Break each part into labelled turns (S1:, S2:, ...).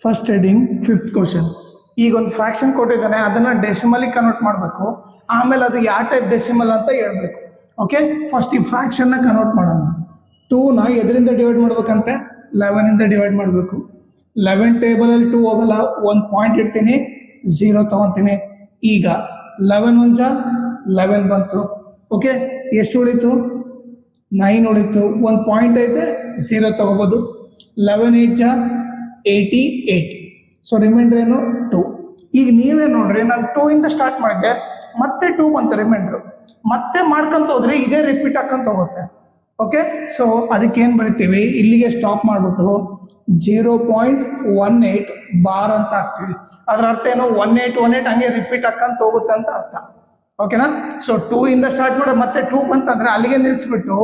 S1: First heading 5th question. ಈಗ ಒಂದು fraction ಕೊಟ್ಟಿದ್ದಾನೆ, ಅದನ್ನು ಡೆಸಿಮಲಿಗೆ ಕನ್ವರ್ಟ್ ಮಾಡಬೇಕು. ಆಮೇಲೆ ಅದು ಯಾವ ಟೈಪ್ ಡೆಸಿಮಲ್ ಅಂತ ಹೇಳ್ಬೇಕು. ಓಕೆ, ಫಸ್ಟ್ ಈ ಫ್ರಾಕ್ಷನ್ನ ಕನ್ವರ್ಟ್ ಮಾಡೋಣ. 2ನ ಎದರಿಂದ ಡಿವೈಡ್ ಮಾಡ್ಬೇಕಂತೆ? 11ಇಂದ ಡಿವೈಡ್ ಮಾಡಬೇಕು. 11 ಟೇಬಲಲ್ಲಿ 2 ಹೋಗಲ್ಲ, ಒಂದು ಪಾಯಿಂಟ್ ಇಡ್ತೀನಿ, 0 ತೊಗೊತೀನಿ. ಈಗ 11 1 11 ಬಂತು. ಓಕೆ, ಎಷ್ಟು ಉಳಿತು? 9 ಉಳಿತು. ಒಂದು ಪಾಯಿಂಟ್ ಐತೆ, 0 ತೊಗೋಬೋದು. 11 8 88. ಸೊ ರಿಮೈಂಡರ್ ಏನು? 2. ಈಗ ನೀವೇ ನೋಡ್ರಿ, ನಾನು 2ಇಂದ ಸ್ಟಾರ್ಟ್ ಮಾಡಿದ್ದೆ, ಮತ್ತೆ 2 ಬಂತು ರಿಮೈಂಡ್ರು. ಮತ್ತೆ ಮಾಡ್ಕೊಂತ ಹೋದ್ರೆ ಇದೇ ರಿಪೀಟ್ ಹಾಕೊಂತ ಹೋಗುತ್ತೆ. ಓಕೆ, ಸೊ ಅದಕ್ಕೇನು ಬರಿತೀವಿ? ಇಲ್ಲಿಗೆ ಸ್ಟಾಪ್ ಮಾಡಿಬಿಟ್ಟು 0.18 ಬಾರ್ ಅಂತ ಹಾಕ್ತೀವಿ. ಅದರ ಅರ್ಥ ಏನು? 1818 ಹಂಗೆ ರಿಪೀಟ್ ಹಾಕಂತ ಹೋಗುತ್ತೆ ಅಂತ ಅರ್ಥ. ಓಕೆನಾ? ಸೊ 2ಇಂದ ಸ್ಟಾರ್ಟ್ ಮಾಡಿ ಮತ್ತೆ 2 ಬಂತಂದ್ರೆ ಅಲ್ಲಿಗೆ ನಿಲ್ಲಿಸ್ಬಿಟ್ಟು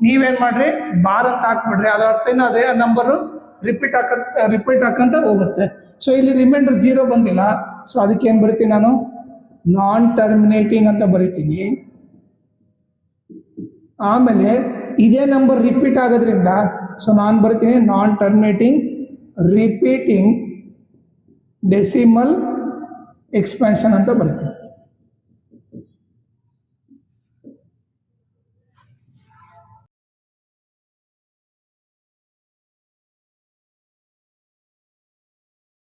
S1: ನೀವೇನು ಮಾಡ್ರಿ? ಬಾರ್ ಅಂತ ಹಾಕ್ಬಿಡ್ರಿ. ಅದರ ಅರ್ಥ ಏನು? ಅದೇ ನಂಬರು ರಿಪೀಟ್ ಹಾಕಂತ ಹೋಗುತ್ತೆ. ಸೊ ಇಲ್ಲಿ ರಿಮೈಂಡರ್ 0 ಬಂದಿಲ್ಲ, ಸೊ ಅದಕ್ಕೆ ಏನು ಬರಿತೀನಿ ನಾನು? ನಾನ್ ಟರ್ಮಿನೇಟಿಂಗ್ ಅಂತ ಬರಿತೀನಿ. ಆಮೇಲೆ ಇದೇ ನಂಬರ್ ರಿಪೀಟ್ ಆಗೋದ್ರಿಂದ ಸೊ ನಾನು ಬರ್ತೀನಿ ನಾನ್ ಟರ್ಮಿನೇಟಿಂಗ್ ರಿಪೀಟಿಂಗ್ ಡೆಸಿಮಲ್ ಎಕ್ಸ್ಪ್ಯಾನ್ಷನ್ ಅಂತ ಬರಿತೀನಿ.